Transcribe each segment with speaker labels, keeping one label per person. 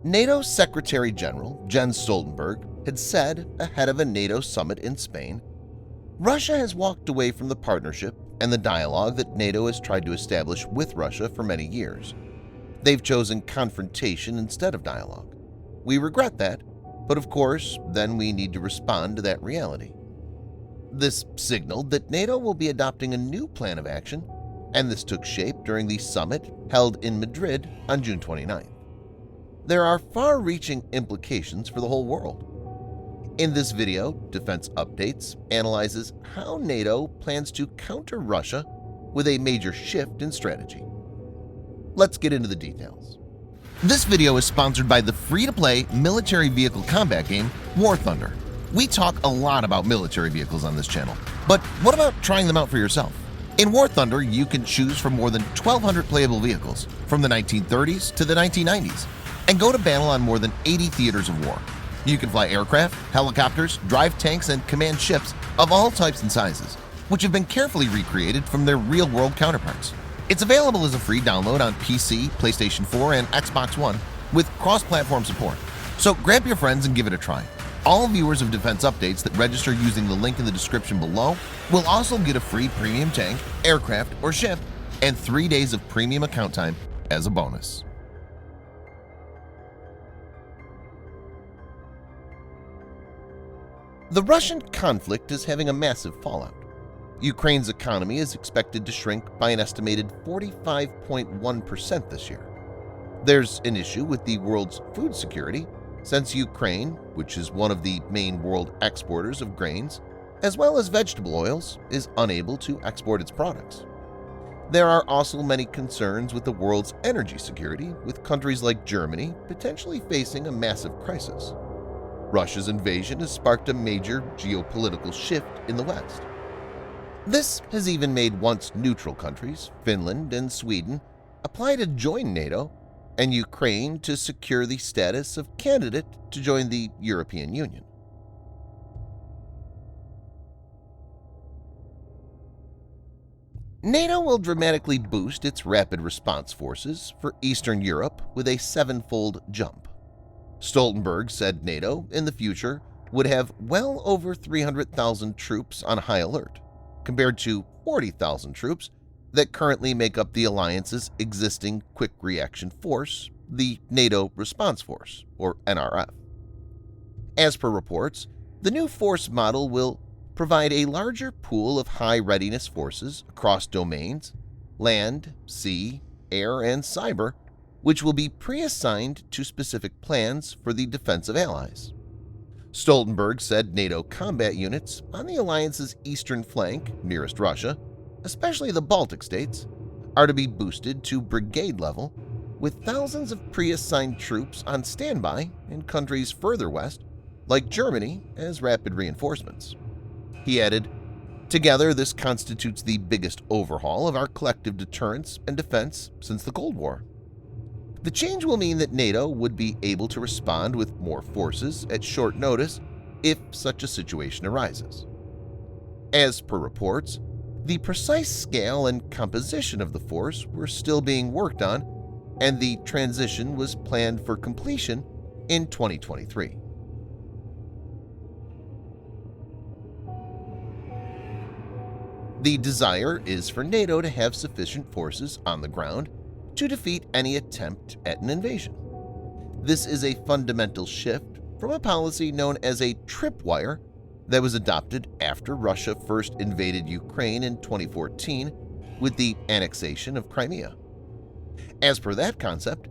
Speaker 1: NATO Secretary-General Jens Stoltenberg had said ahead of a NATO summit in Spain, Russia has walked away from the partnership and the dialogue that NATO has tried to establish with Russia for many years. They've chosen confrontation instead of dialogue. We regret that, but of course, then we need to respond to that reality. This signaled that NATO will be adopting a new plan of action, and this took shape during the summit held in Madrid on June 29th. There are far-reaching implications for the whole world. In this video, Defense Updates analyzes how NATO plans to counter Russia with a major shift in strategy. Let's get into the details. This video is sponsored by the free-to-play military vehicle combat game War Thunder. We talk a lot about military vehicles on this channel, but what about trying them out for yourself? In War Thunder, you can choose from more than 1,200 playable vehicles from the 1930s to the 1990s and go to battle on more than 80 theaters of war. You can fly aircraft, helicopters, drive tanks, and command ships of all types and sizes, which have been carefully recreated from their real-world counterparts. It's available as a free download on PC, PlayStation 4, and Xbox One with cross-platform support. So grab your friends and give it a try. All viewers of Defense Updates that register using the link in the description below will also get a free premium tank, aircraft, or ship and 3 days of premium account time as a bonus. The Russian conflict is having a massive fallout. Ukraine's economy is expected to shrink by an estimated 45.1% this year. There's an issue with the world's food security, since Ukraine, which is one of the main world exporters of grains, as well as vegetable oils, is unable to export its products. There are also many concerns with the world's energy security, with countries like Germany potentially facing a massive crisis. Russia's invasion has sparked a major geopolitical shift in the West. This has even made once neutral countries, Finland and Sweden, apply to join NATO, and Ukraine to secure the status of candidate to join the European Union. NATO will dramatically boost its rapid response forces for Eastern Europe with a 7-fold jump. Stoltenberg said NATO, in the future, would have well over 300,000 troops on high alert, compared to 40,000 troops that currently make up the alliance's existing Quick Reaction Force, the NATO Response Force, or NRF. As per reports, the new force model will provide a larger pool of high-readiness forces across domains, land, sea, air, and cyber, which will be pre-assigned to specific plans for the defense of allies. Stoltenberg said NATO combat units on the alliance's eastern flank, nearest Russia, especially the Baltic states, are to be boosted to brigade level, with thousands of pre-assigned troops on standby in countries further west, like Germany, as rapid reinforcements. He added, "Together, this constitutes the biggest overhaul of our collective deterrence and defense since the Cold War." The change will mean that NATO would be able to respond with more forces at short notice if such a situation arises. As per reports, the precise scale and composition of the force were still being worked on, and the transition was planned for completion in 2023. The desire is for NATO to have sufficient forces on the ground to defeat any attempt at an invasion. This is a fundamental shift from a policy known as a Tripwire that was adopted after Russia first invaded Ukraine in 2014 with the annexation of Crimea. As per that concept,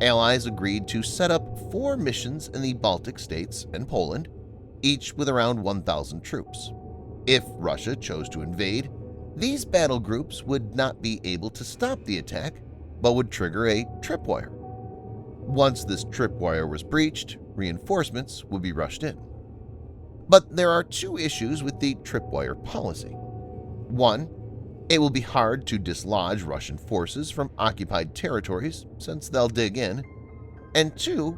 Speaker 1: allies agreed to set up 4 missions in the Baltic states and Poland, each with around 1,000 troops. If Russia chose to invade, these battle groups would not be able to stop the attack, but would trigger a tripwire. Once this tripwire was breached, reinforcements would be rushed in. But there are 2 issues with the tripwire policy. 1, it will be hard to dislodge Russian forces from occupied territories since they'll dig in, and 2,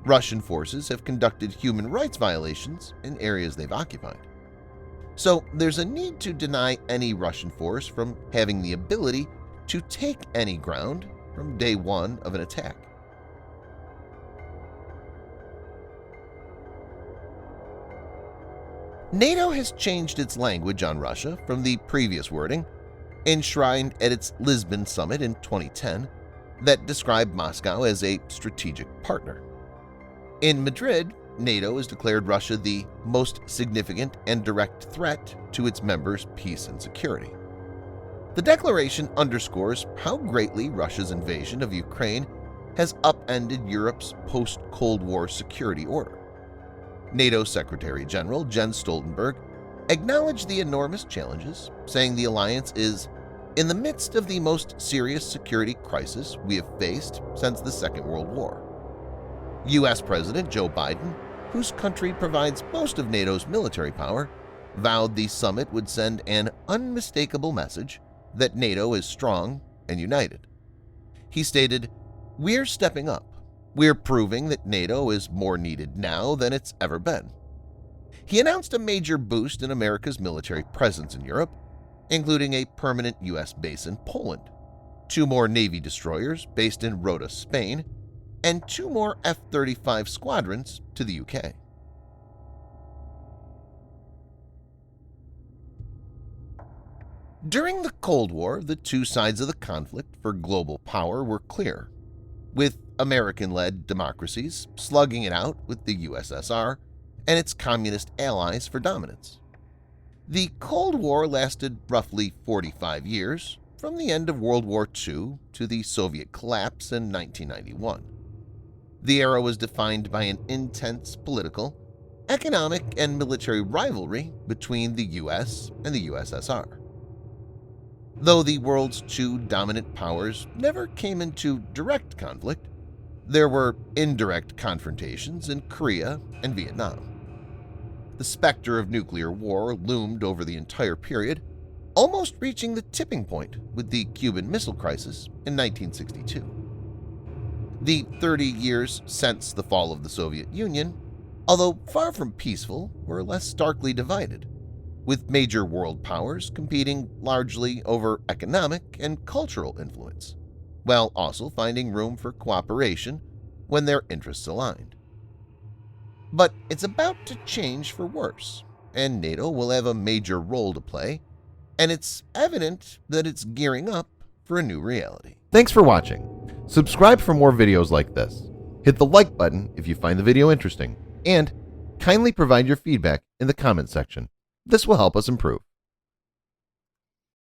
Speaker 1: Russian forces have conducted human rights violations in areas they've occupied. So there's a need to deny any Russian force from having the ability to take any ground from day one of an attack. NATO has changed its language on Russia from the previous wording, enshrined at its Lisbon summit in 2010, that described Moscow as a strategic partner. In Madrid, NATO has declared Russia the most significant and direct threat to its members' peace and security. The declaration underscores how greatly Russia's invasion of Ukraine has upended Europe's post-Cold War security order. NATO Secretary-General Jens Stoltenberg acknowledged the enormous challenges, saying the alliance is in the midst of the most serious security crisis we have faced since the Second World War. U.S. President Joe Biden, whose country provides most of NATO's military power, vowed the summit would send an unmistakable message that NATO is strong and united. He stated, "We're stepping up. We're proving that NATO is more needed now than it's ever been." He announced a major boost in America's military presence in Europe, including a permanent U.S. base in Poland, 2 more Navy destroyers based in Rota, Spain, and 2 more F-35 squadrons to the UK. During the Cold War, the two sides of the conflict for global power were clear, with American-led democracies slugging it out with the USSR and its communist allies for dominance. The Cold War lasted roughly 45 years, from the end of World War II to the Soviet collapse in 1991. The era was defined by an intense political, economic, and military rivalry between the US and the USSR. Though the world's 2 dominant powers never came into direct conflict, there were indirect confrontations in Korea and Vietnam. The specter of nuclear war loomed over the entire period, almost reaching the tipping point with the Cuban Missile Crisis in 1962. The 30 years since the fall of the Soviet Union, although far from peaceful, were less starkly divided, with major world powers competing largely over economic and cultural influence, while also finding room for cooperation when their interests aligned. But it's about to change for worse, and NATO will have a major role to play, and it's evident that it's gearing up for a new reality. Thanks for watching. Subscribe for more videos like this. Hit the like button if you find the video interesting, and kindly provide your feedback in the comment section. This will help us improve.